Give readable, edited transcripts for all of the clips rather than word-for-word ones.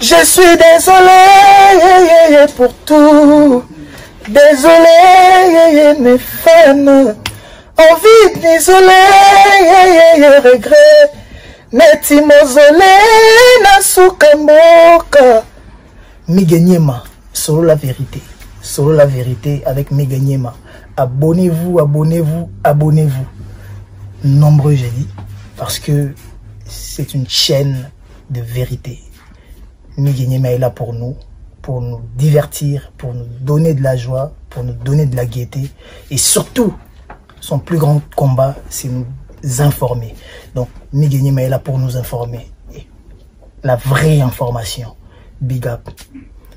Je suis désolé pour tout. Désolé mes fans. Envie d'isoler, regret. Neti mozole na sukamboka. Miganyema, solo la vérité. Solo la vérité avec Miganyema. Abonnez-vous, abonnez-vous, abonnez-vous. Nombreux, j'ai dit. Parce que c'est une chaîne de vérité. Miganyema est là pour nous divertir, pour nous donner de la joie, pour nous donner de la gaieté. Et surtout, son plus grand combat, c'est nous informer. Donc, Miganyema est là pour nous informer. Et la vraie information. Big up.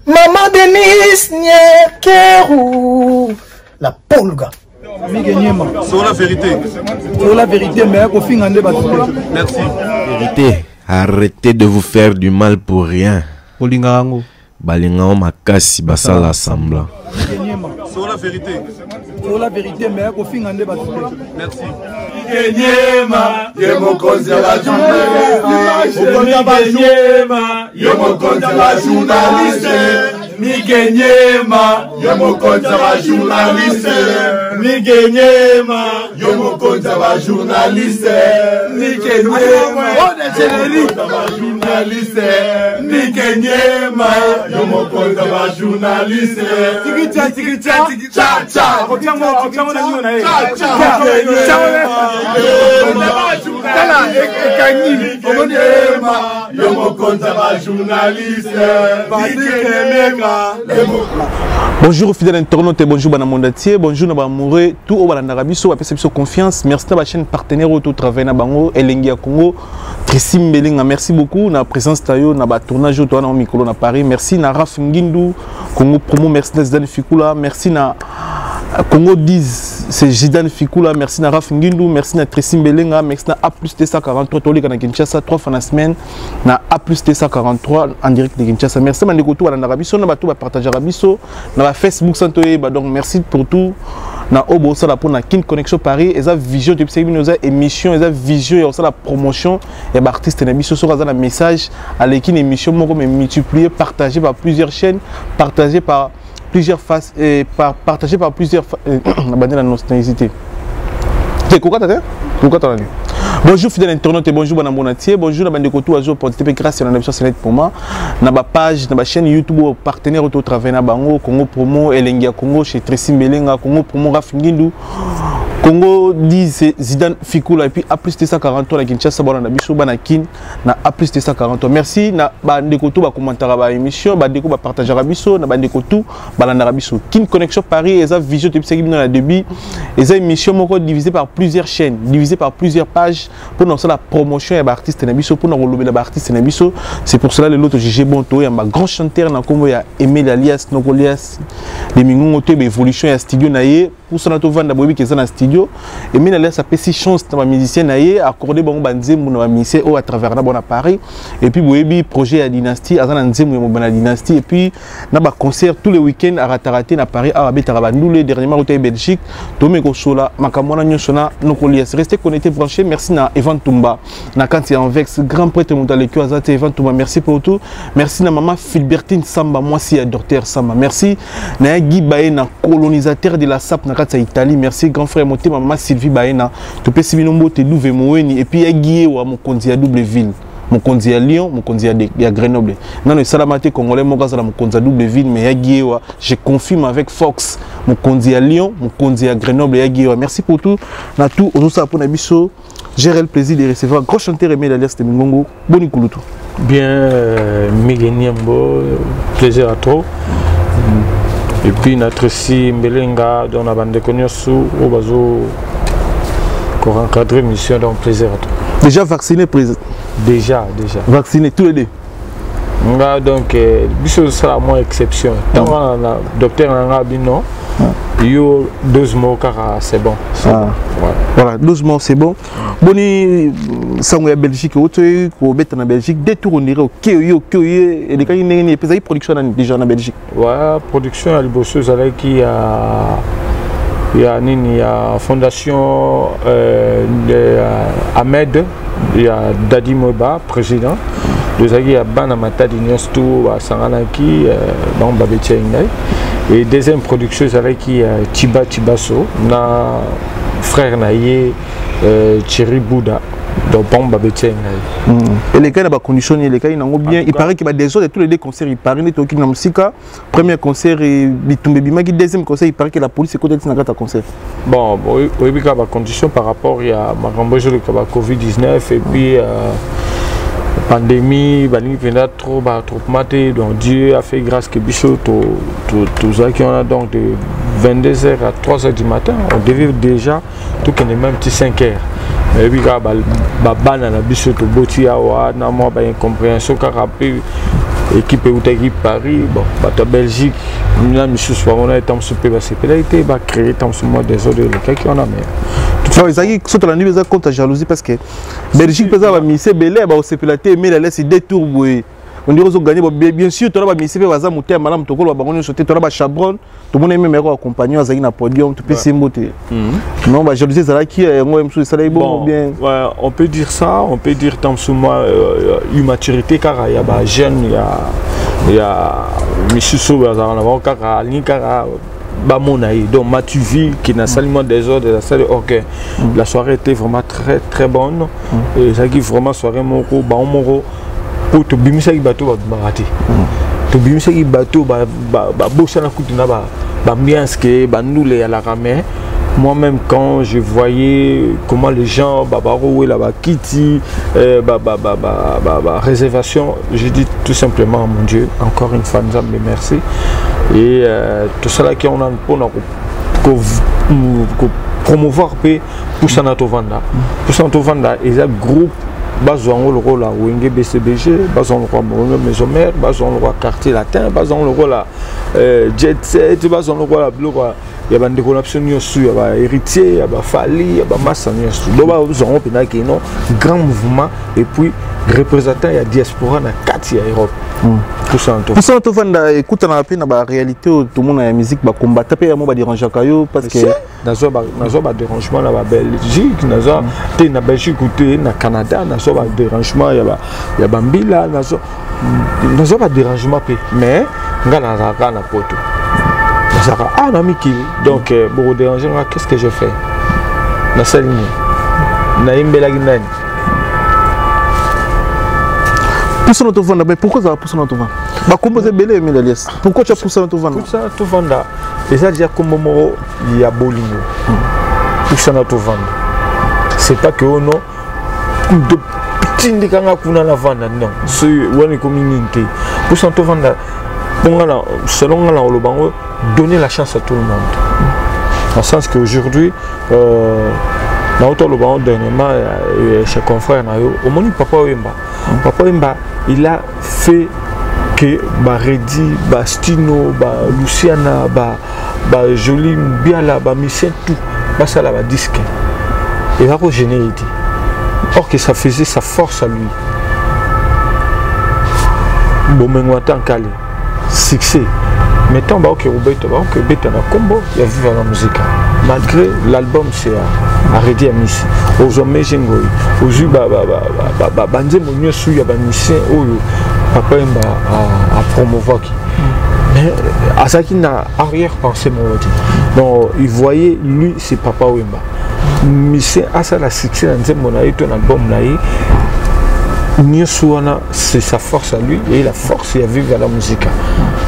Maman Denise Nyekeru. La polga. Miganyema. Sur la vérité. Sur la vérité, mais au fin, merci. Vérité. Arrêtez de vous faire du mal pour rien. Balingao makasi basala semblant. Sur la vérité. Sur la vérité, mais au fin, merci. Miganyema, yemo konza la journaliste. Miganyema, yemo konza la journaliste. Miganyema, yemo konza la journaliste. Miganyema, on est générique la journaliste. Miganyema, yemo konza la journaliste. Tikitia, cha cha. Bonjour fidèles internautes et bonjour dans monde entier, bonjour dans amoureux tout au Balanarabiso, à perception confiance, merci à la chaîne partenaire au tout travail na bango Elengia Congo, Trissim Belinga, merci beaucoup na présence tayo na ba tournage au na micro na Paris, merci na Raf Ngindu Congo promo, merci na Zidane Fikula, merci na Congo 10, c'est Zidane Fikula, merci na Raf Ngindu, merci na Trissim Belinga, merci na A+T143 Tolika na Kinshasa 3 fois la semaine na A+T143 en direct de Kinshasa. Merci Mandeko tout Balanarabiso, na ba tout ba partager Rabiso, na Facebook Santoye, donc merci pour tout. Na obo ça la pour na Kin Connexion Paris, et ça vision de psy nos émission, et ça vision et ça la promotion et ba artiste na biso sur ça la message à l'équipe émission moko mais multiplier, partagé par plusieurs chaînes, partagé par plusieurs faces et partagé par plusieurs abonner la nostalgie. C'est quoi t'as dit? Bonjour fidèles internautes et bonjour dans mon entier, bonjour dans Bandeko tout azur pour TP grâce à la nation Sénète pour moi. Na ba page, na ba chaîne YouTube partenaire au travail na bango Congo promo Elengia Congo chez Trissim Belinga, Congo promo Raf Ngindu, Congo 10 Zidane Fikula et puis A+T143 la Kinshasa bana biso bana kin na A+T143. Merci na Bandeko tout ba commentaire ba émission, Bandeko ba partager biso na Bandeko tout balanda biso. Kin Connexion Paris et ça vision de psy dans la début et ça émission moko divisée par plusieurs chaînes, divisée par plusieurs pages pour nous la promotion et l'artiste Nabiso pour nous relever l'artiste Nabiso. C'est pour cela que l'autre GG Bonto et un grand chanteur dans comme il y a Aimé Alias Nokolias les mingon auto évolution et studio naie pour ça nous vendre d'abord qui est dans studio Aimé Alias a petit chance dans musicien naie accordé bon banzé mon musicien au à travers na bon Paris et puis boyebi projet à dynastie à nzé mon bon dynastie et puis na ba concert tous les week-ends à Rataraté na Paris à Betarabandou dernièrement au Belgique Tomeko Sola makamona nyosona Nokolias restez connectés branchés. Merci na Evan Tumba na Kanti en Vex grand prêtre Montalekio Azate Evan Tumba, merci pour tout. Merci na maman Philbertine Samba, moi si à docteur Samba. Merci na Guy Baena colonisateur de la SAP na Kanti Italie. Merci grand frère Moté maman Sylvie Baena to pesi binombo te douve moeni et puis Guy wa mon konzi à double ville. Mon konzi à Lyon, mon konzi à Grenoble. Non le salamate congolais mon gars mon konzi à double ville mais Guy wa je confirme avec Fox mon konzi à Lyon, mon konzi à Grenoble et Guy wa. Merci pour tout. Na tout au ça pour na biso. J'ai le plaisir de recevoir grand chanteur Aimé Alias de Mingongo. Boni Kulutu. Bien, Miganyema, plaisir à toi. Et puis notre ici Mbelenga dans la bande de Konyosu, au bazo pour encadrer mission, donc plaisir à toi. Déjà vacciné président. Déjà. Vacciné tous les deux. Donc, biso sera moins exception. Tant que le docteur n'a non. Yo 12 mots car c'est bon. Voilà, 12 mots c'est bon. Boni sango ya Belgique auto ko beta na Belgique détourner au Kyoyo et les kay ngi pesa production déjà na Belgique. Ouais, production à Libosseuse avec qui il y a fondation de Ahmed, il y a Dadi Moba président. dozaki ya bana matadi nyonso to basanganaki bango babetia ngai. Et deuxième production ezalaki ya Chibaso na frère na ye Thierry Bouda. Donc bon babetia ngai. Et les cas na ba condition les cas nango bien, il paraît que des autres tous les deux concerts il paraît to ki na musika, premier concert et bitumbe bimaki, deuxième concert il paraît que la police est côté de na concert. Bon, oui bika ba condition par rapport à makambo je le Covid-19 et puis pandémie, bani vena trop maté, donc Dieu a fait grâce que biso tous ceux qui on a donc de 22h à 3h du matin, on devait déjà tout qu'on est même petit 5h. Mais puis quand bana na biso to boti awa na moi ba incompréhension car après équipe ou équipe Paris, bon bata Belgique, na monsieur soit on a été super passé, il a été ba créer tant ce mois des autres les qui on a mais toutefois ils a surtout la nuit ils a contre jalousie parce que Belgique peut avoir mis c'est belé ba au sepelaté mais la laisse détour on dirait qu'ils ont gagné bien sûr tu as pas mis c'est pas ça monter madame to ko ba bango sauter tu as ba chabron tout le monde même accompagner à na podium tu peux s'imboter non ba jalousie ça là qui moi même ça là bon bien ouais on peut dire ça on peut dire tant ce mois immaturité car il y a ba jeune il y a monsieur Soba ça on a car ni car donc Matuvi qui n'a salement des ordres de la salle ok la soirée était vraiment très bonne et ça qui vraiment soirée moko ba moko pour te bimisa ki bateau ba raté to bimisa ki bateau ba bossa na kutina ba ambiance que ba nous les à la ramée. Moi-même quand je voyais comment les gens babaroué là ba kitty réservation, je dis tout simplement mon Dieu encore une fois nous avons merci et tout cela qui on a pour promouvoir pour Sanato Vanda et un groupe basons le rôle à Wenge BCBG, basons le rôle Maison Mère, basons le rôle Quartier Latin, basons le rôle à Jet Set, basons le rôle à Blue. Il y a des collapses, il y a des héritiers, il y a des Fali, il y a des masses. Donc, nous avons un grand mouvement et puis représentant la diaspora dans 4 Europe. Tout ça, tout ça, écoute, on a la réalité, tout le monde a la musique, il combat, il y a des dérangements parce que nous avons des dérangements en Belgique, nous avons des Belgique, au Canada, nous avons des dérangements, il y a Bambila, nous avons des dérangements, mais nous avons des poteaux. Ah, donc, pour déranger, qu'est-ce que je fais? La salle, Pousse notre vent, mais pourquoi ça va pousser notre vent? Composer belé, mais l'alias. Pourquoi tu as poussé notre vent? Pousse notre vent, déjà, il y a Bolingo. Pousse notre vent. C'est pas que non, de petits ndikanga kuna la vente, non. C'est une communauté. Pousse notre vent, selon le bango, donner la chance à tout le monde. Dans le sens qu'aujourd'hui, dans le bango dernièrement, chez confrère, au moment où Papa Wemba, il a fait que Reddy, Stino, Luciana, Jolie, Biala, Michel, tout, ça là, disque. Il a générité. Or que ça faisait sa force à lui. Bon, mais moi, tant qu'à succès. Mais tant que Roberto, que Beta na combo, il y a vu la musique. Malgré l'album, c'est arrêté à Miss. Aux hommes, j'ai ngoi. Aux yeux, bandé mon mieux sous, il y a un mission où papa a promouvoir qui. Mais à ça qui n'a arrière-pensée, mon dit. Donc, il voyait, lui, c'est Papa Wemba. Mais c'est à ça la succès, mon aïe, ton album, c'est sa force à lui et la force à vivre à la musique.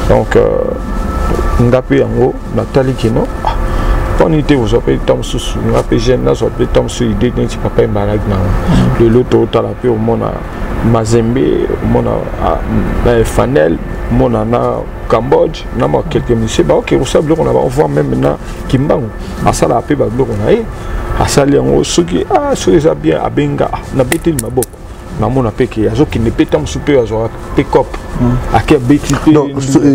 Donc, Ngapé Yango, Nathalie Keno, quand on était aux appels Tom Sous, Ngapé Jeune, aux appels Tom Sous, il dit que papa est malade. Le loto, au talapé, au mona Mazembe, au mona Fanel, au mona Cambodge, n'a pas quelques messieurs, ok, vous savez, on va voir même maintenant Kimbangu, à ça la paix, on a eu, à ça les gens, ceux qui, ceux qui sont bien à Benga, n'a pas été ma boque. Namona peke azo qui ne peut pas me souper azo pick-up à quel bêtise donc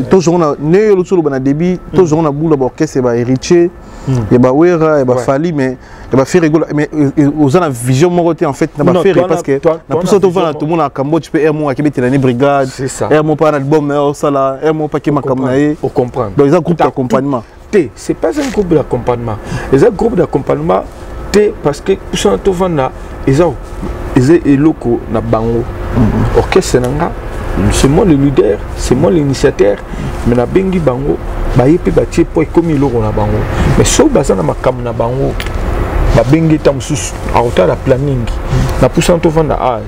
toujours on a né le solo bana débit toujours on a boule d'orchestre et ba héritier et ba wera et ba fali mais et ba faire rigolo mais aux ana vision moroté en fait n'a pas faire parce que na pour ça tout le monde à Cambodge peut air mon à Québec la brigade air mon pas album ça là air mon pas qui m'a kamnaé au comprendre donc ils ont groupe d'accompagnement c'est pas un groupe d'accompagnement les un groupe d'accompagnement parce que poussant to vanda ezao eloko na bango orchestre nanga c'est moi le leader c'est moi l'initiateur mais na bengi bango ba yepe ba tie po comme eloko na bango mais so baza na makam na bango ba bengi tamsusu auta la planning na poussant to vanda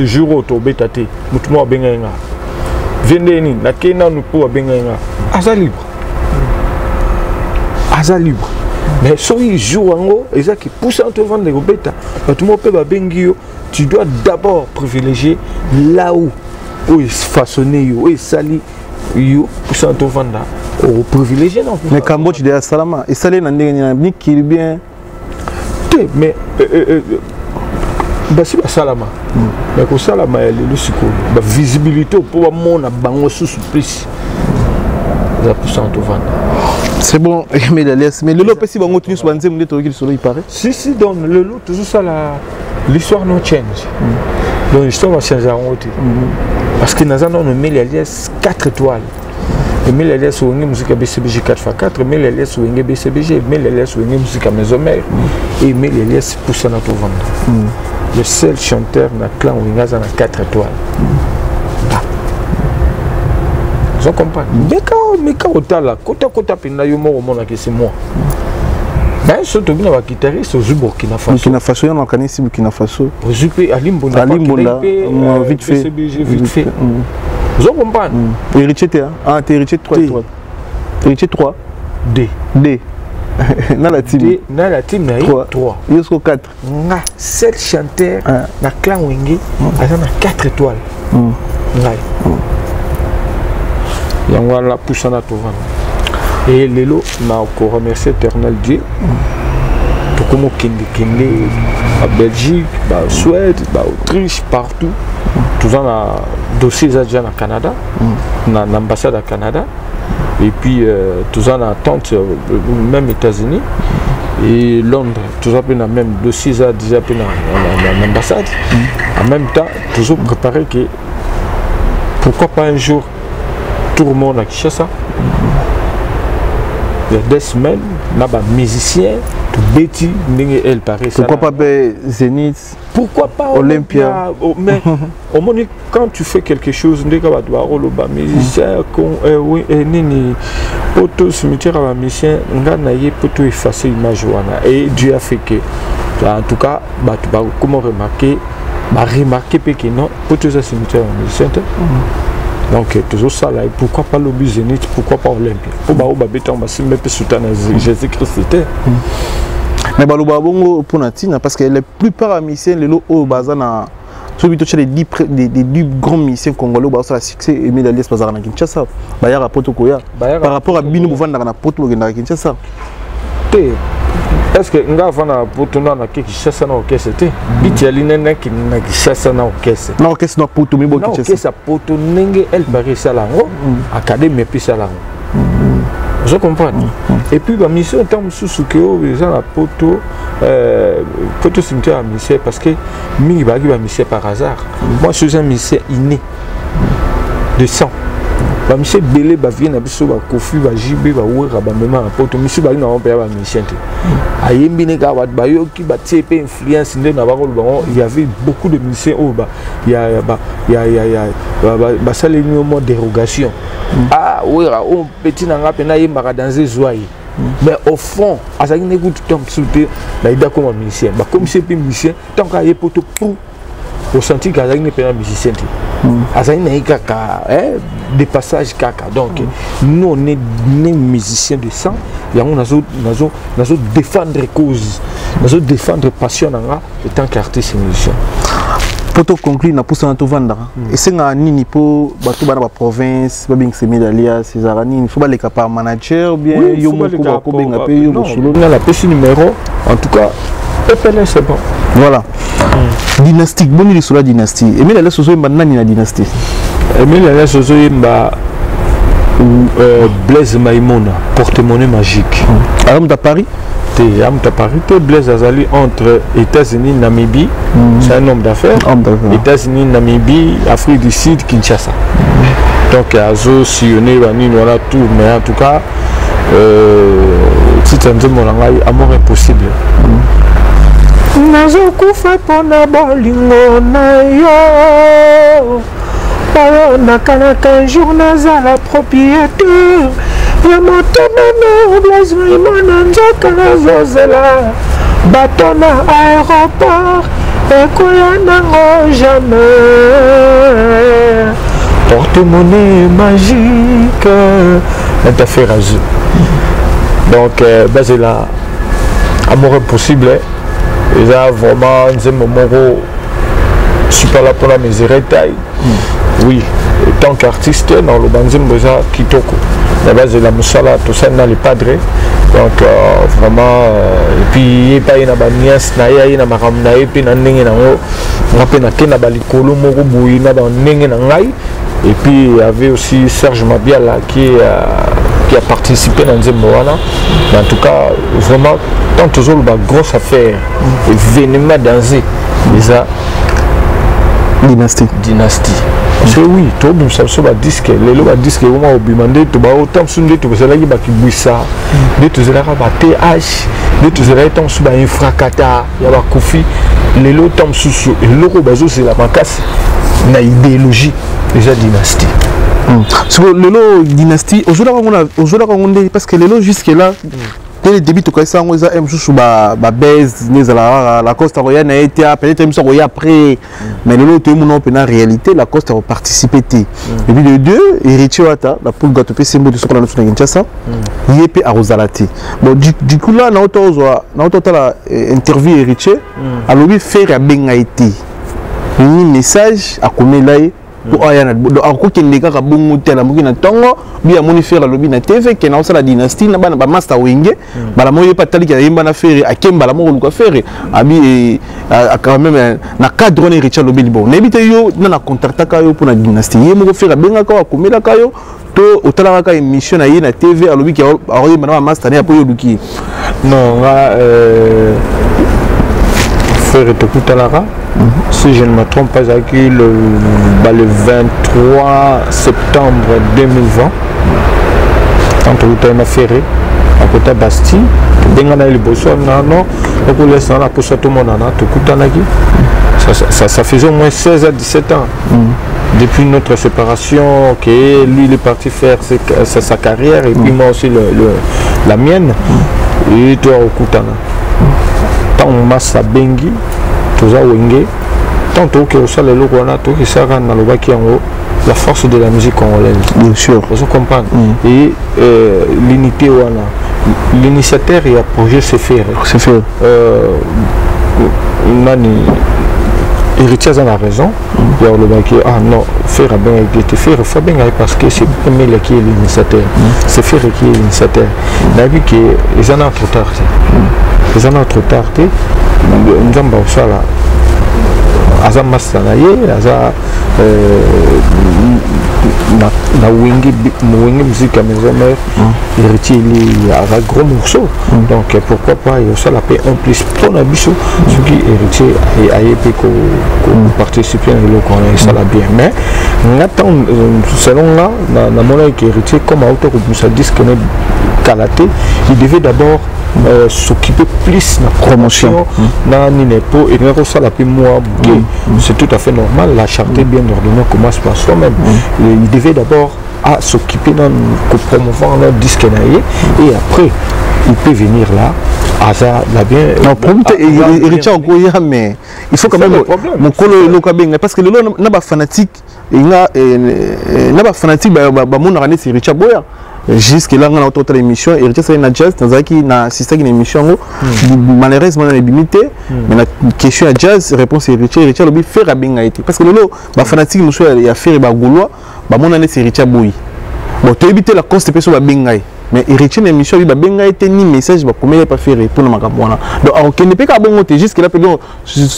jour to betate mutu mo benga nga vendeni na kena no po benga nga aza libre mais so il joue ango eza qui pousse en te vendre les bêta tout le monde bengi tu dois d'abord privilégier là où il façonné où il sali yo pousse en te vendre au privilégier non mais quand tu dis salama et salé na ndenge qui bien mais bah si ba salama mais ko salama le siko ba visibilité pour mon bango sous plus ça pousse en te vendre. C'est bon, mais le lot, si on continue sur le il paraît. Si, donc le lot, toujours ça, l'histoire no change. Donc l'histoire va changer en haut. Parce que nous avons mis les liasses 4 étoiles. Et mis les liasses sur une musique BCBG 4x4, mis les liasses sur une BCBG, mis les liasses sur une musique à maison mère, et mis les liasses pour ça notre vendre. Le seul chanteur dans le clan où il y a 4 étoiles. Je comprends. Mais quand on a là, côté c'est moi. Mais surtout, il y a un guitariste au Burkina Faso. Burkina Faso, il y a un caniste Burkina Faso. Au Zupé, à Limbonda, vite fait. Je comprends. Héritier, t'es héritier de 3 étoiles. Héritier 3. D. Dans la team. Dans la team, il y a 3. Il y a 4. 7 chanteurs dans le clan Wenge, il y a 4 étoiles. Yango la poussana tovana et lelo na ko remercier éternel Dieu pour comment kende à Belgique, bah Suède, bah Autriche, partout tous en a dossier déjà na Canada na l'ambassade à Canada et puis tous en attente même États-Unis et Londres tous en a même dossier déjà na l'ambassade en même temps toujours préparé que pourquoi pas un jour tout le monde a Kinshasa. Il y a des semaines, là bas musicien, tout Betty, elle paraît. Pourquoi pas Zénith? Pourquoi pas Olympia? Mais au moment quand tu fais quelque chose, on doit musicien, oui, nini, poto cimetière à musicien, on a naïe poto effacer l'image et Dieu a fait que, en tout cas, tu vas comment remarquer que non, poto cimetière à musicien. Donc toujours ça là, pourquoi pas l'obus Zénith, pourquoi pas Olympia? Jésus-Christ c'était. Mais pour Natina, parce que la plupart des missions, les lots au bazana, les 10 grands missions congolais, au succès et mis l'alliance bazar na Kinshasa. Bayara Potokoya. Par rapport à Bino Bouvanda na Poto na Kinshasa. Est-ce que nga vana potona na Kinshasa na orchestre te bitialine na Kinshasa na orchestre na orchestre na poto mi bo Kinshasa na orchestre poto nenge elle paraît salango académie puis salango je comprends et puis la mission tant sous que les gens la poto cimetière à mission parce que mi bagi ba mission par hasard moi je suis un mission inné de sang. Ba monsieur belé ba vient na biso ba kofi ba jibe ba wera ba mema poto monsieur ba na on pa ba mission te ayembi ne ka wat ba yo ki ba tie pe influence nde na ba ko ba il y avait beaucoup de musiciens au ba il y a salé ni au mode dérogation wera on petit na nga pena yemba danser joie mais au fond azaki ne goût tom souté na ida comme musicien ba comme c'est musicien tant ka ye poto pour au senti qu'azaki ne pena musicien te azaki na kaka des passages kaka donc nous on est des musiciens de sang et on a défendre cause défendre passion en tant qu'artiste musicien pour te conclure na pousse na to vendre et c'est nga nini po bato bana ba province ba bing semi d'alia César nini faut ba les par manager ou bien yo mo ko benga pe yo mo solo na la pêche numéro en tout cas EPL c'est bon voilà dynastique boni sur la dynastie et mais la sozo mba nani na dynastie Emile la sozo mba Blaise Maïmona porte-monnaie magique Aram de Paris Blaise Azali entre États-Unis, Namibie, c'est un homme d'affaires. États-Unis, Namibie, Afrique du Sud, Kinshasa. Donc, Azo, Sionné, voilà tout. Mais en tout cas, si tu as dit mon langage, amour impossible. nazokufa mpona bolingo na yo oyo nakanaka un jour nazala propriétaire ya motema noblesse imona nzoka nazozela bato na aéroport ekoya nango jamais porte-monnaie magique interfère à jeu. Donc c'est là amour impossible et là vraiment un moment super là pour la mesurer taille. Oui, tant qu'artiste dans le banzim déjà kitoko. La base de la musala tout ça dans les padres. Donc vraiment et puis pas une nièce na ya ina makamna et puis na ndenge na ngo ngape na kena balikolo moko buina ba ndenge na ngai. Et puis il y avait aussi Serge Mabiala qui a participé dans Nzembo wana. En tout cas vraiment tant toujours la grosse affaire événement dansé déjà dynastie parce que oui tout le monde ça va disque les lois disque au moins obimandé tout bas autant sunde tout c'est là qui va qui buissa de tout ça va TH de tout ça tant sous ba infracata ya ba kofi les lots tant sous et loko bazo c'est la macasse na idéologie déjà dynastie sur le lot dynastie aujourd'hui parce que le lot jusque là dès le début tout ça on a sous ba baise la Costa Royale a été peut-être même ça après mais le lot tout le monde en réalité la Costa a participé et puis les deux héritier wata la pour gâteau PC mot de ce qu'on a sur Kinshasa yépe à Rosalati bon du coup là na auto la interview héritier alors lui faire à bengaïti ni message à comme là pour ayana encore qu'il n'est pas bon hôtel à Mugina Tongo bien moni faire la lobby na TV qui na la dynastie na ba master wenge bala moyo patali ki yimba na faire a kemba la mo ko faire abi quand même na cadre on Richard lobby bon nebite yo na contacta ka yo pour la dynastie yemo ko faire benga ka akomela ka yo to otala ka émission na ye na TV a lobby ki a yimba na master na po yo duki non frère Tekutalara, si je ne me trompe pas, le 23 septembre 2020, quand on a ferré à côté de Bastille, on a eu le besoin, on laisse la poche à tout le monde, ça faisait au moins 16 à 17 ans. Depuis notre séparation, que lui il est parti faire sa carrière et puis moi aussi la mienne, et toi au Koutana. On massa bengi toza wenge tant que ça le logona to qui ça na lobaki yango la force de la musique congolaise bien sûr vous comprenez et l'unité wana l'initiateur et a projet c'est faire nani héritier a raison il y a le baki ah non faire bien était faire bien parce que c'est Emile qui est l'initiateur c'est faire qui est l'initiateur d'avis que ils en ont trop tard les années trop tard nous avons ça là aza masanaye aza na wingi musique à maison mère héritier il a un gros morceau donc pourquoi pas il y a ça la paix en plus pour la bichot ce qui héritier et aïe qu'on participer à le ça la bien mais on attend selon là la monnaie qui héritier comme auteur comme ça dit que Kalaté il devait d'abord s'occuper plus de la promotion et ça la paix moi c'est tout à fait normal la charité bien ordonnée commence par soi-même il devait d'abord s'occuper de promouvoir notre disque et après il peut venir là la bien mais il faut quand même mon colo lokabenga parce que le n'a pas fanatique n'a pas fanatique mon année c'est Richard Boya jusque là on a autour de l'émission et Richard c'est une jazz dans na assisté une émission malheureusement on est limité mais la question à jazz réponse c'est Richard lobi faire benga été parce que le ba fanatique monsieur il a fait ba gaulois ba mon année c'est Richard Boy bon tu éviter la cause de personne ba benga mais héritier l'émission il va benga été ni message ba comment il pas faire pour le makabona donc on ne peut pas bon te jusque là pardon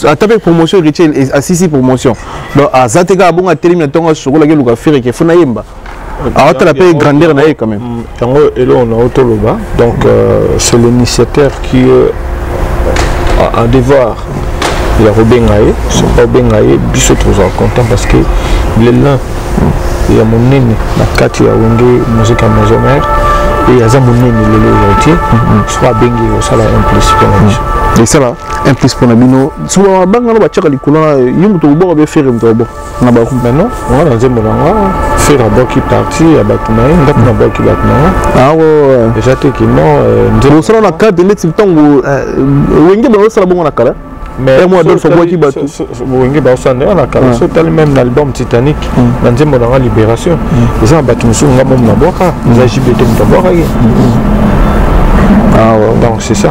avec promotion héritier assisi promotion donc à zatega bon à terminer tonga sokola ke luka faire ke fona yemba alors tu la paye grandeur naïe quand même et là on a autoloba donc c'est l'initiateur qui a un devoir il y a Robengaye c'est pas Bengaye biso trop content parce que il est là il y a mon nene la carte ya wenge musique à maison mère et il y a mon nene le héritier soit bengi au salaire en plus et ça là un plus pour Nabino. Souvent, bang na ba tchaka likula, yum to bo be faire to bo. Na ba ko maintenant, on a nzembo nga faire abo ki parti ya batuna, ngap na ba ki batuna. Ah ouais. Déjà te ki non nzembo sala na carte de lettre tongo wenge ba sala bongo na kala. Mais moi donc faut boire qui batu. Wenge ba sala na kala. So tel même l'album Titanic, na nzembo na libération. Eza batu musu nga bom na boka, za JBT na boka. Ah ouais, donc c'est ça.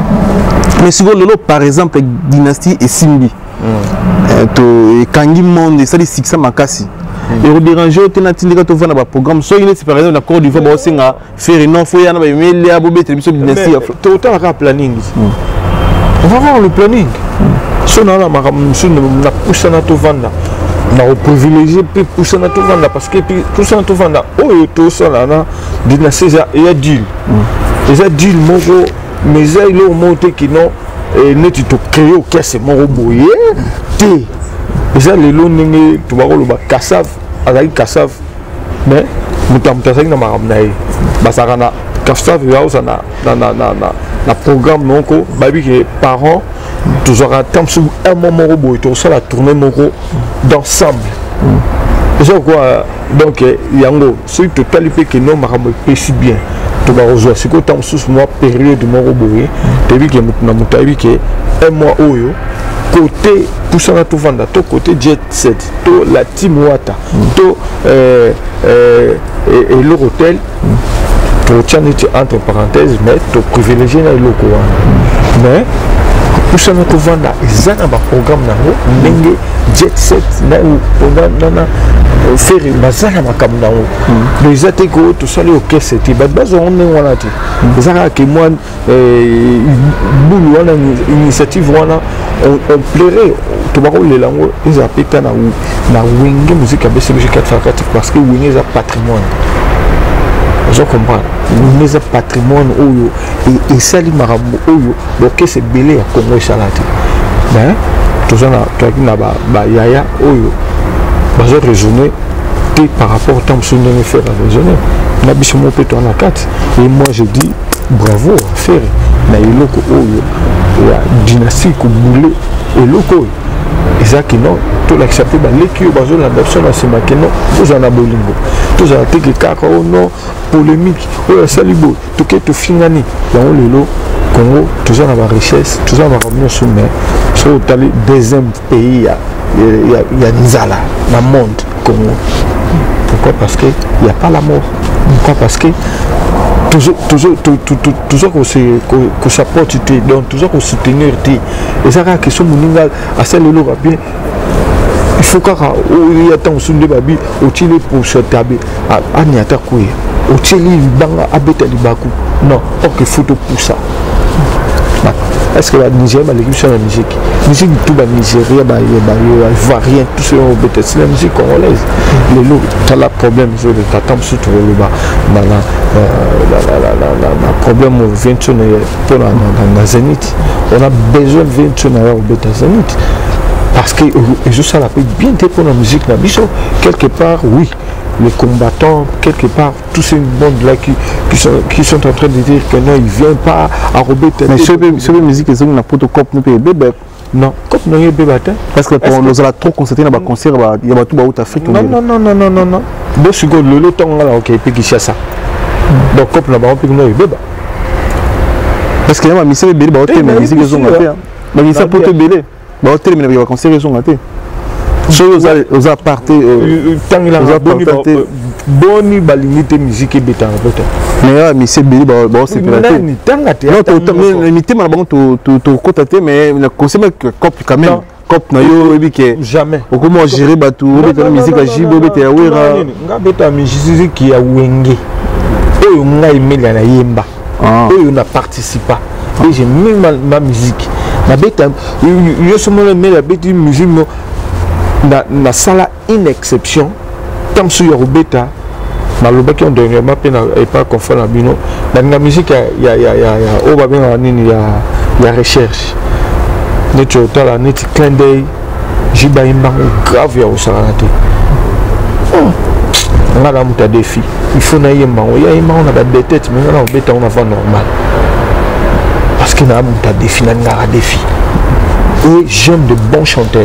Mais si vous voulez, par exemple, Dynastie et Simbi, Kangi Monde, ça dit Sixa Makasi. Et vous dérangez, vous avez un programme, soit il est par exemple, la Côte d'Ivoire, vous avez fait non, il y a un mail, à Bobé, télévision Dynastie. Tu as un planning. On va voir le planning. Si on a la poussé à tout vendre, on a privilégié puis poussé à tout vendre parce que poussé à tout vendre, oh, tout ça là, Dynastie, il y a deal. Les adultes moro mais ça il est monté qui non et net tu créé au caisse moro boyé té déjà les lots n'engé tu vas le bas kassav avec kassav mais mutamta ça na maramnaï basarana kassav ya osana na programme nonko babi que parents toujours attendre sur un moment boyé tout ça la tournée moro d'ensemble déjà quoi donc yango celui total fait que non marambo si bien tu vas rejoindre ce que tu as sous moi période de mon robot tu vis que un mois oyo côté poussant à tout vendre tout côté jet set tout la team wata tout et le hôtel pour tiens entre parenthèses mais tu privilégié le locaux mais poussant à tout vendre ils ont un programme là où jet set là où on faire mazana makamna les atéco tout ça les ok c'était base on est voilà tu ça que moi boulou on initiative voilà on plairait tout le monde les langues ils appellent na wenge musique ABC musique 404 parce que wenge est patrimoine je comprends wenge est patrimoine et ça les marabou ok c'est belé à Congo salate mais tout ça toi qui n'a pas yaya bazo raisonner par rapport au temps que nous faire raisonner na biso mo peto na 4 et moi je dis bravo à faire na iloko oyo ya dynastie ko boulé et loko et ça qui non tout l'accepter ba l'équipe bazo la version na sema que non tous en abolingo tous en teke kaka oh non polémique oh salibo tout que tout finani dans le Congo tous en avoir richesse tous en avoir ramené sur mais sur le deuxième pays il y a Nzala dans le monde Congo. Pourquoi? Parce qu'il n'y a pas la mort. Pourquoi? Parce que toujours qu'on s'apporte, donc toujours qu'on soutenir. Et ça, la question à celle de bien. Il faut qu'il y ait un son de babi, au télé pour se taber, à Niatakoué, au télé, banga, à Betalibakou. Non, or que photo pour ça. Est-ce que la Nigeria, l'équipe sur la musique tout la Nigeria, rien, tout ce qui est la musique congolaise. Les loups, tu as le problème, tu as surtout le bas, le problème au 21 pour la Zénith. On a besoin de 21 au bêta Zénith. Parce que je sais la bien pour la musique, quelque part, oui. Les combattants, quelque part, tous ces mondes-là qui sont en train de dire que non, ils ne viennent pas à Robert. Mais sur la musique, ils ont un protocole, non, comme nous y bébé. Parce que nous allons trop constater dans le concert, il y a tout en Afrique. Non. 2 secondes, le temps là, ok, puis qui ça. Donc, comme nous avons nous y bébé. Parce que la musique est belle, mais la musique est zongatée. Mais il s'est porté belle. Mais il y a un concert qui est zongaté. Aux apartés, boni balimite musique beta mais c'est bien c'est mais limité malabon to cotaté mais le conseil que cop quand même cop na yo ebike jamais comment gérer batou beta musique à jibo beta ya wera nga beta musique qui a wenge oyo ngai meli na yemba oyo na participa et j'ai mis ma musique na beta yo somo meli beta musique na sala une exception comme sur Yorubeta maloba qui ont dernièrement et pas confort la bino dans la musique il y a au babin il y a recherche net total la net clin d'œil jiba imba grave ya osalate on a la muta défi il faut na yemba on a des têtes mais on a beta on a va normal parce que na muta défi na ngara défi Et j'aime de bons chanteurs.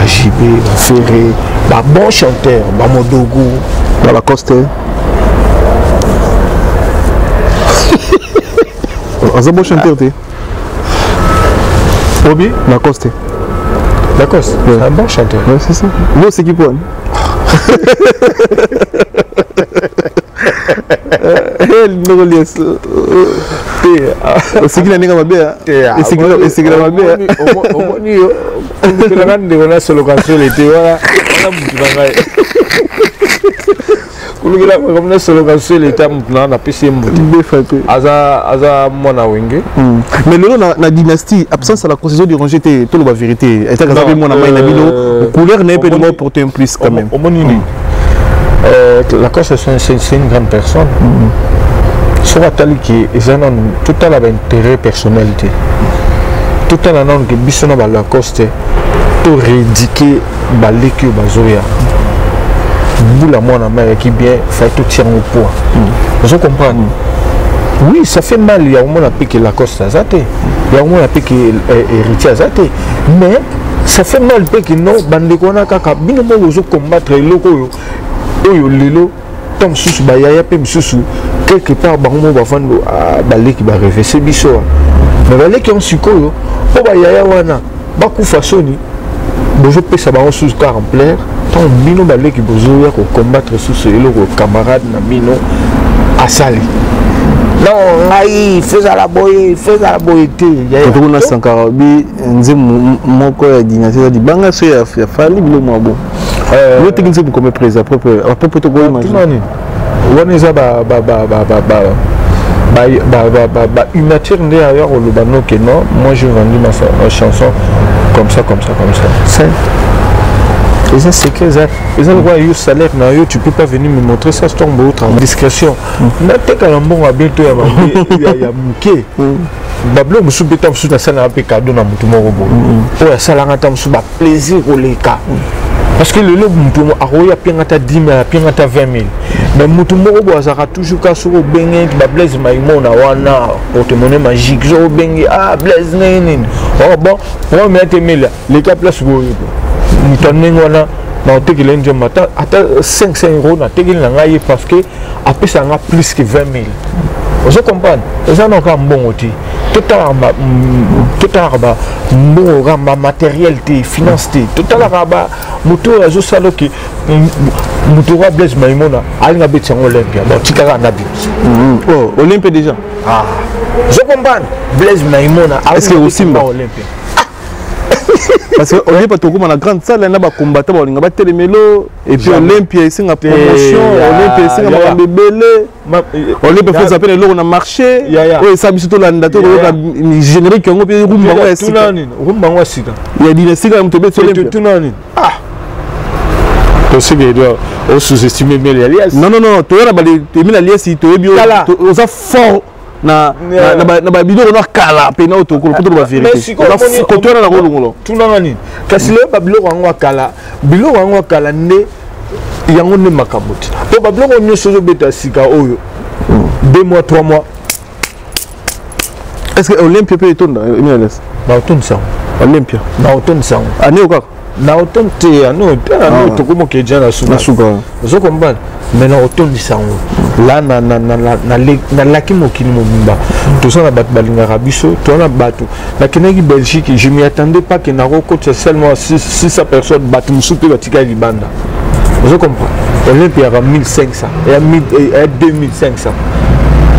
JB, Ferré, bon chanteur, Modogo, Lacoste. Un bon chanteur, tu es. Obi Lacoste. Lacoste, c'est un bon chanteur. Oui, c'est ça. Vous, c'est qui pour c'est qui la nègre ma belle. C'est qui la ma belle. On a solo cancer l'été. Voilà. Comme solo cancer l'été, on a PC. Aza mona wenge. Mais le la dynastie, absence à la concession du rangé, tout la vérité. Et t'as regardé mon amant Nabilo, couleur n'est pas de moi pour un plus quand même. La Corse, c'est une grande personne. Sur la tali qui est tout à l'intérêt personnalité. Tout à l'heure que bisona la Corse, tout rédiqué baleki au bazoya. Vous la moine amère qui bien fait tout tirer au poids. Vous comprenez? Oui, ça fait mal. Il y a au moins à piquer la Corse à Zate. Il y a au moins à piquer héritier à Zate. Mais ça fait mal que non, bandekona kaka bino mo ozo combattre loko oyo lelo tam susu ba yaya pe susu quelque part bango ba fando baleki ba réfléchir biso mais baleki on sikoyo po ba yaya wana ba ku fasoni bozo pesa ba susu car en plein tant bino baleki bozo ya ko combattre susu eloko camarade na bino asali non ngai feza la boye te ya to na Sankara bi nze moko ya dynastie di banga so ya fali bilo mo bon le technicien pour comme président propre to go imagine waneza ba une nature d'ailleurs le bano que non moi j'ai vendu ma chanson comme ça c'est et ça c'est que ça les endroits où salaire na yo tu peux pas venir me montrer ça tombe autre en discrétion na te kala mbongo bientôt ya muke bablo musu beta musu na sana pe cadeau na mutu moko bo o ya sala ngata musu ba plaisir oleka parce que le lobo mutu aroya pengata 10 000 pengata 20 000 mais mutu moko bo azaka toujours ka soko benge ba blaze maimona wana porte-monnaie magique zo benge blaze nene oh bon on met 1000 les cas place go mutanengwana na otekele ndio mata ata 500 € na tekele na ngai parce que après ça nga plus que 20 000 vous comprenez ça non ka mbongo ti tout à ba matériel te finance te tout à ba moto azo salo ki moto wa blaze maimona alinga beti en Olympia donc tikaka na bi oh Olympia déjà vous comprenez blaze maimona est-ce que aussi Olympia parce que Olympia to comme la grande salle na ba combattant ba linga ba telemelo et puis Olympia ici na promotion Olympia ici na ba bebele Olympia faut s'appeler le na marché oui ça biso to landa to générique ngo pe rumba ngo sika rumba sika il y a dynastie comme to be Olympia to c'est que on sous-estime bien les alias non to ra ba les mille alias to ebio to ça fort na ba bidon na kala pe na otoko pour ba vérité na kotora na kolongolo tunanga nini kasi le babilo wango kala nde yango ne makabuti to babilo nyo sozo beta sika oyo 2 mois 3 mois est-ce que Olympia peut étonner MLS na automne ça Olympia na automne ça année quoi na automne te ano to como que déjà na suka zo komba mais na automne ça là na laki mokili mobimba tout ça na bat balingaka biso to na bato na kenaki Belgique je m'y attendais pas que na coach seulement 600 personnes bato musupe batika libanda vous comprenez Olympia à 1500 et à 2500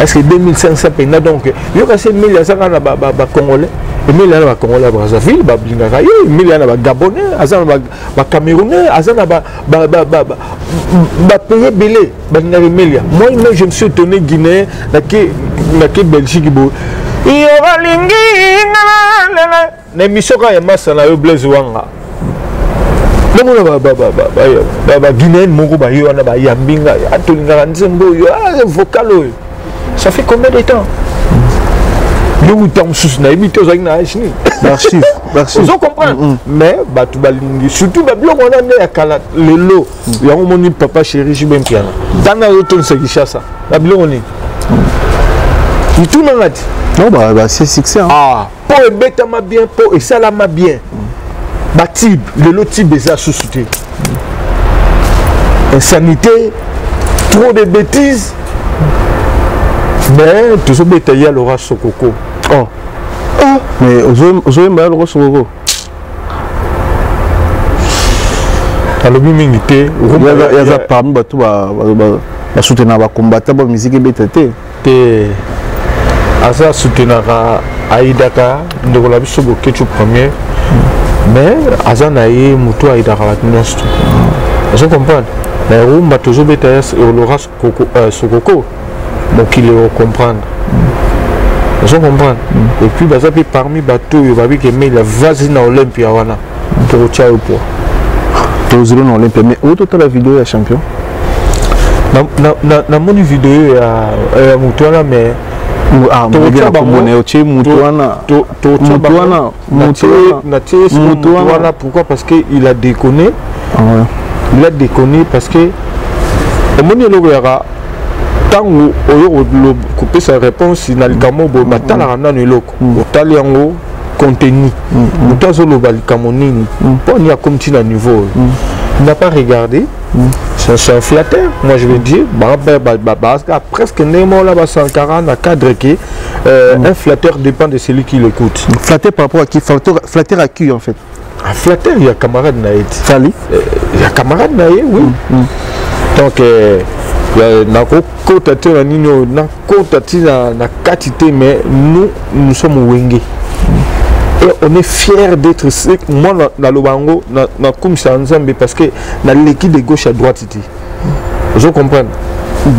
est-ce que 2500 pena donc yo ka c'est 1000 ça na ba congolais et 1000 na ba congolais à Brazzaville ba blingaka yo 1000 na ba gabonais azana ba camerounais azana ba payer belé ba ngari 1000 moi je me suis étonné Guinée na ke Belgique bo yo balingi na misoka ya masana yo blaze wanga ba Guinée moko ba yo na ba yambinga atolinga nzembo yo vocal ça fait combien de temps nous sommes sous na imité aux agnaïsni l'archive vous comprenez mais batu balingi surtout ba bloko na ne akala lelo ya moni papa chéri jibempiana dana auto se kishasa ba bloko ni tout na ngati Non, bah c'est succès. Hein. Ah, pour ebetama bien, pour esalama bien. Batib, le type déjà sous-souté. Insanité, trop de bêtises. Mais toujours bétaillé à l'orage Sokoko. Oh. Ah. Mais aujourd'hui, il y a l'orage Sokoko. Alors, il y a parmi les soutenir les combattants de la musique et Asa soutenir Aïdaka, nous avons vu que premier. Mais Asa naïe, Moutou Aïdaka, je comprends. Mais on va toujours bétaillé à l'orage Sokoko. Donc il est comprendre. Je comprends. Et puis parmi les bateaux, il va dire que il a vas-y dans l'Olympia pour tirer au poids. Tous les Olympia, mais où toute la vidéo est champion? Dans mon vidéo il y a Moutouana mais ah Moutouana pourquoi? Parce qu'il a déconné. Il a déconné parce que au moment où il y aura tant où on couper sa réponse il n'a le camo bon matin la rana ne loko otaliango contenu mutazo lo balikamonini pour n'y a comme tu na niveau il n'a pas regardé c'est un flatteur moi je vais dire presque némo là bas 140 à cadre qui un flatteur dépend de celui qui l'écoute. Flatteur par rapport à qui? Flatteur à qui en fait? Un flatteur il y a camarade naït Fali il y a camarade naït oui donc na kota na nino na kota na quantité mais nous sommes wenge et on est fiers d'être moi na lobango na comme ça ensemble parce que na l'équipe de gauche à droite ici je comprends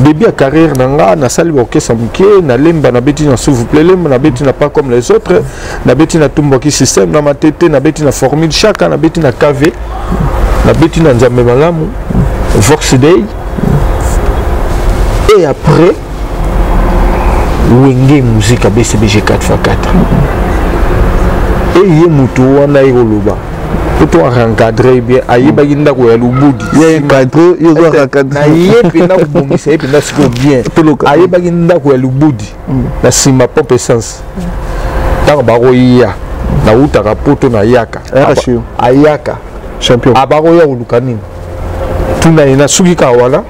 début à carrière nanga na sali boké sambuké na lemba na beti na s'il vous plaît lemba na beti na pas comme les autres na beti na tumboki système na matete na beti na formule chacun na beti na KV na beti na nzambe malamu Vox Day. Et après, Wenge musique à BCBG 4x4. Et il y a Moutou, on a eu le bas. Pour toi, encadrer bien, aïe, baginda ko ya lubudi. Il y a encadré, il y a encadré. Aïe, pena ko bongisa, pena siko bien. Aïe, baginda ko ya lubudi. Na sima pop essence. Tant baro iya, na uta rapoto na yaka. Ayaka. Champion. Abaro ya ulukanini. Tuna ina suki kawana.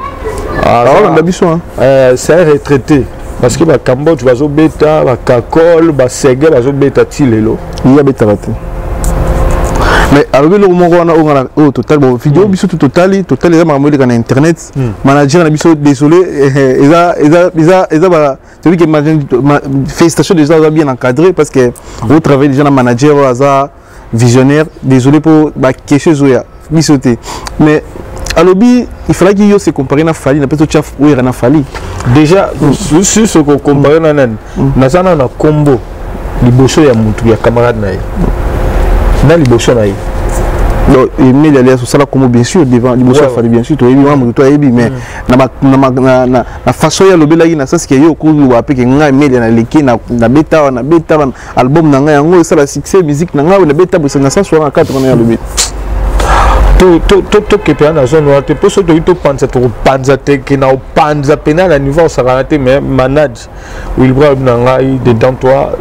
C'est un retraité parce que le Cambodge va bêta, le Kakol, le Ségué va bêta Tilelo. Il y a bêta raté. Mais avec le moment où on a total bon vidéo biso total les mamans de internet manager na biso désolé celui qui imagine félicitations déjà bien encadré parce que vous travaillez déjà dans manager hasard visionnaire désolé pour la question zoya bisoté mais alobi il fallait qu'il se compare na Fali na peut chef ou na Fali déjà sur ce qu'on compare na sana na combo liboso ya mutu ya camarade na liboso na non il allait sur ça comme bien sûr devant liboso Fali bien sûr toi mais na façon ya lobi la na sens que yo ko wa pe que nga media na leki na beta album na nga yango ça la succès musique na nga na beta bo 564 on ya lobi tout que tu na zone où tu peux surtout tu penses tu panza te que na panza pena na niveau ça raté mais manage will bra na ngai dedans toi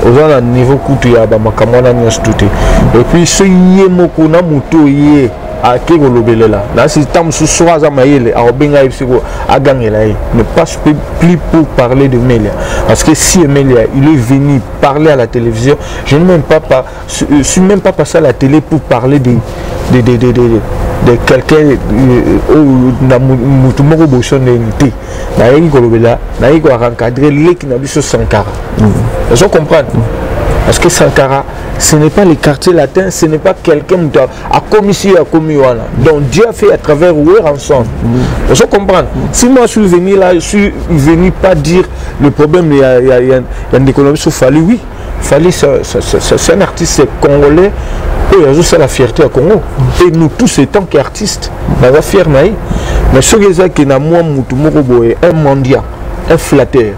aux à niveau kutu ya ba makamona ni stuté et puis ce yemoko na muto yé a kego lobelela na si tam sous soir za maïle a obenga ipsiko a gagné là ne passe plus pour parler de Melia parce que si Melia il est venu parler à la télévision je ne même pas suis même pas passé à la télé pour parler de quelqu'un na mutumoko boshon n'était na yeki kolobela na yeki encadrer leki na biso Sankara je comprends parce que Sankara ce n'est pas les quartiers latins ce n'est pas quelqu'un à commis ici à commis voilà donc Dieu a fait à travers eux ensemble je comprends si moi je suis venu là je suis venu pas dire le problème il y a une économie sur Fali oui Fali c'est un artiste congolais et c'est la fierté à Congo et nous tous étant qu'artistes on va fier mais ce qui est na moi un mendiant un flatteur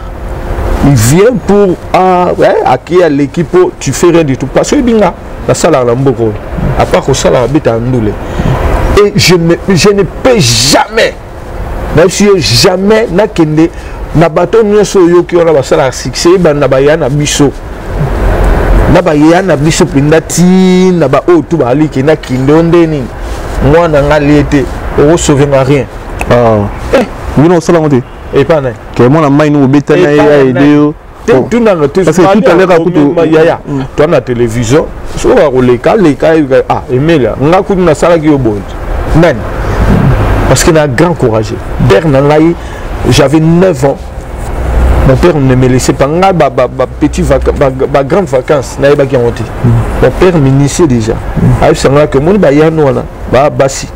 il vient pour acquérir l'équipe tu fais rien du tout parce que binga la salle à l'amboko à part au salaire habite à Ndoulé et je ne peux jamais même si jamais nakende na bato nyonso yo ki ona basala succès ba na ba yana biso na ba yana biso pindati na ba o tu ba ali ki na kinde ndeni mwana ngaliete o sauver rien oui non sala ngote et pas na que mon amai nous beta na ya ideo tout na parce que tout à l'heure à yaya toi na télévision so va rouler ah Emilia nga ku na sala ki obo nan parce qu'il a grand courage père na ngai j'avais 9 ans mon père ne me laissait pas nga ba petit grande vacances na ba ki monter mon père m'initiait déjà a ça nga que mon ba ya no na ba basi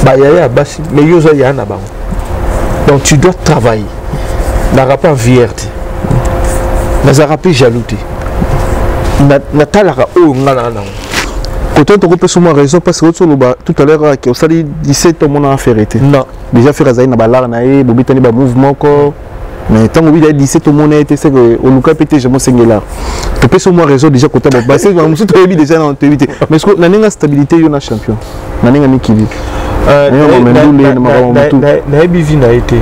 ba yaya basi mais yo zo ya na ba donc tu dois travailler na rapport vierté na zarapi jalouté na talaka o ngana na côté tu peux sûrement raison parce que tout à l'heure que au sali 17 mon a fait arrêter non déjà faire azai na balar na e bobitani ba mouvement ko mais tant que il 17 mon a été c'est que au luka pété je me singela tu peux sûrement raison déjà côté bon parce que je te dis déjà dans éviter mais est-ce que na ninga stabilité yo na champion na ninga mikili na bivi na été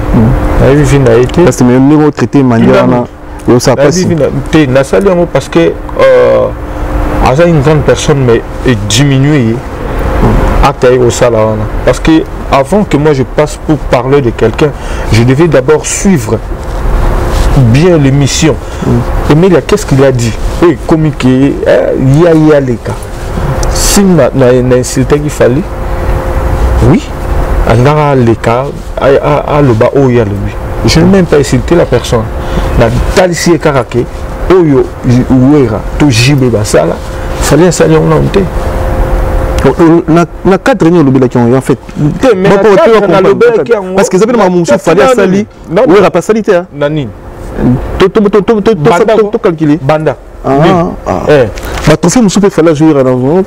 parce que même niveau traité manière na yo ça passe na sali parce que à une grande personne mais diminué au salaire parce que avant que moi je passe pour parler de quelqu'un je devais d'abord suivre bien l'émission mais qu'est-ce qu'il a dit et communiquer il y a les cas si na insulté qu'il fallait oui à les cas à le bas il y a lui je n'ai même pas insulté la personne na talisie karake oyo ouera to jibe basala fallait un salaire on monté na quatre derniers lobby qui ont en fait parce que ça veut dire que fallait sali ouera pas salité hein nani to calculer banda ba trophée musu pe fallait jouer dans un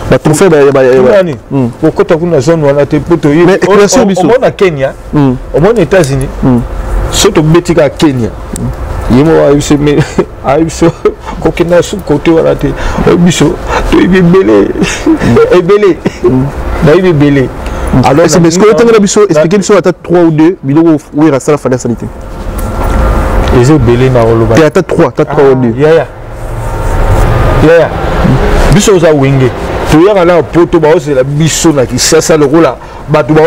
ba trophée nani pourquoi tu as une zone où on a tes potes mais création biso au monde Kenya au monde États-Unis surtout betika Kenya yimo aïbso kokina su côté wala te biso to ibelé na ibelé alors c'est parce que tu as biso expliquer biso à 3 ou 2 vidéo où il reste la fallait sanité les belé na roloba tu as 3 ou 2 ya biso za wenge to yaka na poto ba osela biso na kisasa le rola ba to ba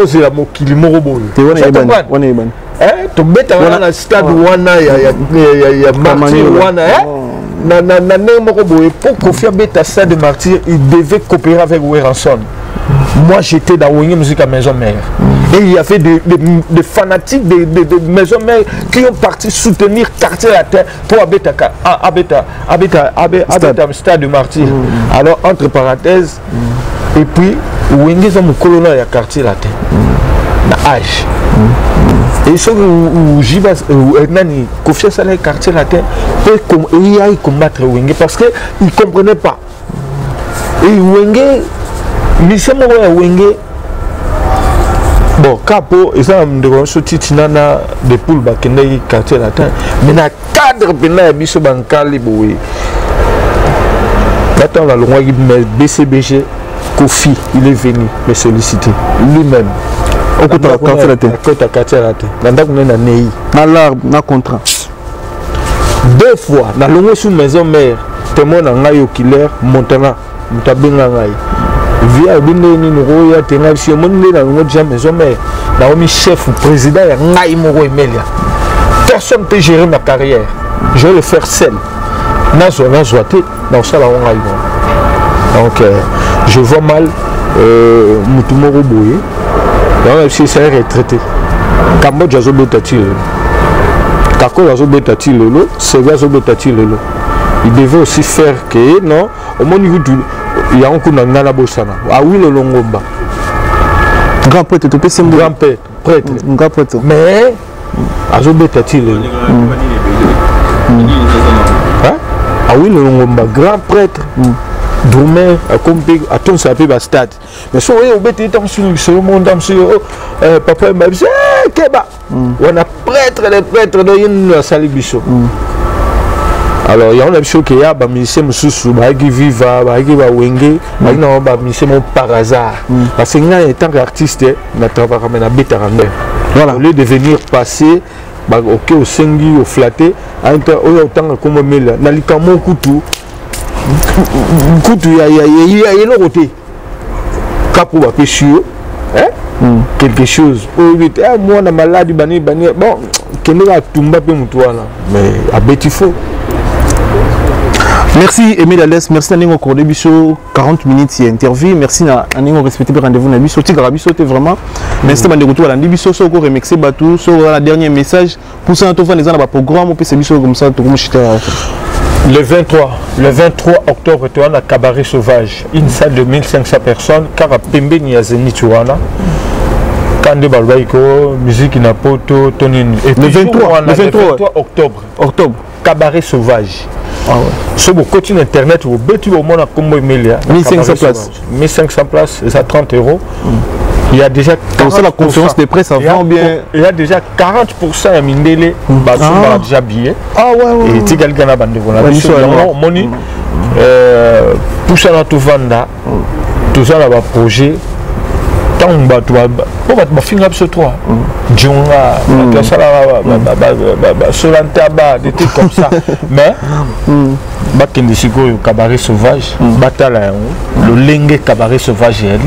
osela mokili moko boyo te wana iban to beta wana stade wana ya martyr wana na moko boye pour Kofi beta stade de martyr il devait coopérer avec Weranson. Moi j'étais dans Wenge Musique à Maison Mère et il y avait des fanatiques de Maison Mère qui ont parti soutenir Quartier la Terre pour un stade de martyr. Alors entre parenthèses et puis Wenge sont mon colonel à Quartier la Terre na âge et ceux où Jibas nani Kofi Sala Quartier la Terre peut combattre Wenge parce que ils comprenaient pas et Wenge mission ya Wenge bon capo et ça me devons sortir tinana de poule bakende Quartier la Terre mais na cadre bena biso bankali boye attends la loi BCBG Kofi il est venu me solliciter lui-même au côté de Quartier la Terre Quartier la Terre nanda kuna nei na l'arbre na contrat 2 fois na longo sous maison mère témoin na ngai au killer Montana mutabenga ngai via binde ni no ya tenga si mon ni na longo déjà maison mère na omi chef président ya ngai moko Emelia personne peut gérer ma carrière je vais le faire seul na zoité dans ça la ngai donc je vois mal mutumoro boye donc si c'est retraité Cambodge azo betati Kako azo betati lelo Sega azo betati lelo il devait aussi faire que non au moins il y a un coup dans la bossana ah oui le longomba grand prêtre tu peux c'est grand prêtre mais azo betati lelo ah oui le longomba grand prêtre Droumer a compris à ton sapé stade mais so au bête tam sur le monde am sur papa m'a dit keba on a prêtre les prêtres de une salibiso Alors il y a un chose qui a ba musicien mususu ba qui viva ba qui ba wenge ba na ba musicien par hasard parce que en tant qu'artiste na travaille comme na betarande voilà au lieu de venir passer ba OK au sengi au flatter autant comme mela na likamo kutu ya le côté capo ba pêcheur hein quelque chose moi na malade bani bon kende la tumba pe mutwana mais à betifo. Merci Emile Alès, merci Naningo Kordé Bisso, 40 minutes interview, merci Naningo respecté le rendez-vous na Bisso, Tigara Bisso vraiment. Merci de retour à la Bisso, so ko remixer batou, so la dernier message pour ça to les ans programme pour Bisso comme ça to Le 23 octobre tu as un cabaret sauvage, une salle de 1500 personnes car à Pembe ni ya Zeni tu as Kande Balbaiko, musique na poto tonine. Le 23 octobre. Cabaret sauvage. Ah ouais. Sur le continent internet, vous bêtez au monde à Combo Emilia. 1500 places. 1500 places, c'est à 30 €. Il y a déjà. Comme ça, la conférence de presse avant bien. Il y a déjà 40% à Mindele. Bazumba déjà billet. Ah ouais. Et Tigal Gana Bande. Moni. Poussa na Tovanda. Tout ça là-bas, projet. Tant que tu vas finir ce 3 Djonga, Solantaba, des trucs comme ça. Mais, le cabaret sauvage, le lingue cabaret sauvage, et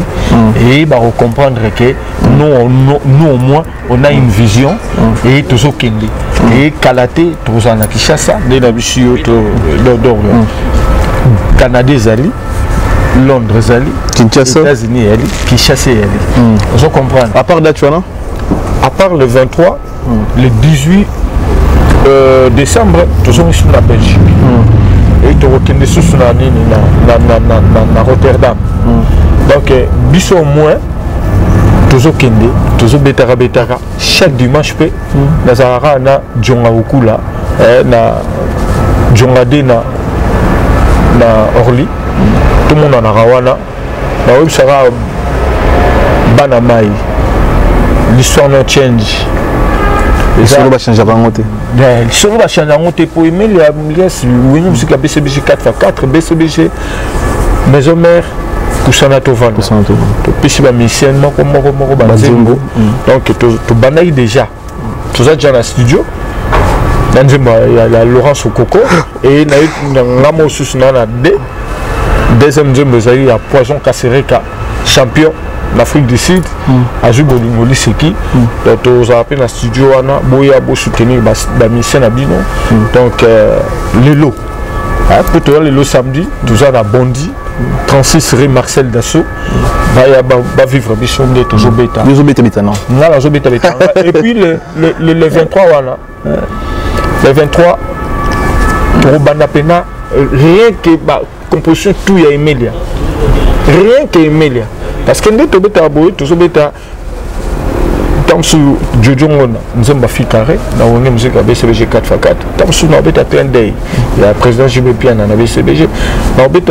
il va comprendre que nous au moins, on a une vision et tout ce qui est. Et Kalaté, tout ça, on a Kishasa, Canada, Zali. Londres, Kinshasa, États-Unis, Kinshasa. On comprend. À part date, non? À part le 23, le 18 décembre, nous sommes ici en Belgique. Et nous sommes à Rotterdam. Donc, bis au moins, nous sommes Betara. Chaque dimanche, nous avons Djonga Okula, Djonga Dena, Orly. Tout le monde en a rawana. Mais ça va banamai. L'histoire no change. L'histoire va changer avant monter. L'histoire va changer avant monter pour aimer les oui nous c'est la BCBG 4x4 BCBG maison mère Poussana Tovan. Puis c'est ma mission comme Banzembo. Donc tu banaï déjà. Tout ça déjà dans le studio. Il y a Laurence Okoko et il y a Ngamo Susnana D. Deuxième deuxième, il y a Poison Kassereka, champion d'Afrique du Sud, Azu Bolingoli Seki. Donc, on a appelé dans le studio, Boya Bo soutenir la mission à Bino. Donc, les lots. Pour toi, les lots samedi, tout ça, on a bondi. 36 rue Marcel Dassault. Va vivre mission de toujours bêta. Non. Et puis, le 23, voilà. Le 23, pour Banapena, rien que. Composition tout y a Emilia. Rien que Emilia. Parce que nous sommes abonnés, nous sommes dans ce Jojo nous sommes fait carré, nous avons une musique à BCBG 4x4. Dans ce nous avons un train day. Il y a le président JB Pian à BCBG. Nous avons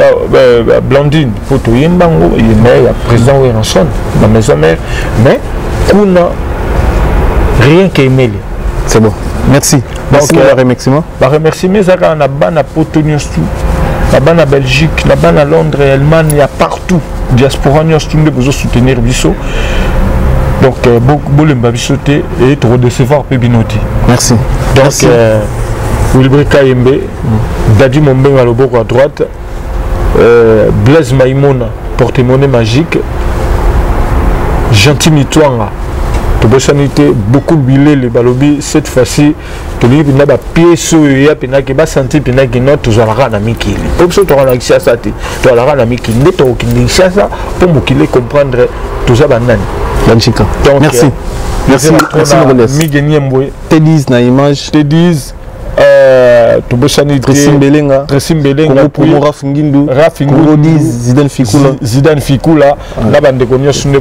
Blandine pour tout Yimbango, il y a le président Wilson, la maison mère. Mais on a rien que Emilia. C'est bon. Merci. Merci pour le remerciement. Le remerciement, c'est qu'on a ban Potonius tout. Là-bas en Belgique, là-bas en Londres, Allemagne, il y a partout. Diaspora, nous avons besoin de soutenir Bisso. Donc, beaucoup de Bissoté et de recevoir Pébinotti. Merci. Donc, Wilbur Kayembe, Dadi Momben à l'oboko à droite, Blaise Maïmona, porte-monnaie magique, Gentil Mitouanga. Beaucoup de billets, les balobi, cette fois-ci, tu as des pièces, tu as des sentis, tu as des notes, tu as des amiki. Comme ça, tu as des ça, tu as des amiki. Tu as des ça pour qu'ils comprennent tout ça. Donc, merci. Merci. Merci. T10 na image. T10. Tressim Belenga, pour Raf Ngindu, Zidane Fikula, la bande de Cognos sont des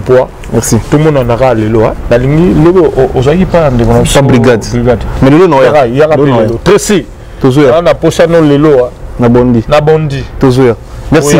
poids. Merci. Tout le monde en aura les lois. La ligne, aux pas de brigade. Mais le nom, il y a Tressi. On a posé les lois. Nabondi. Nabondi. Merci. Merci.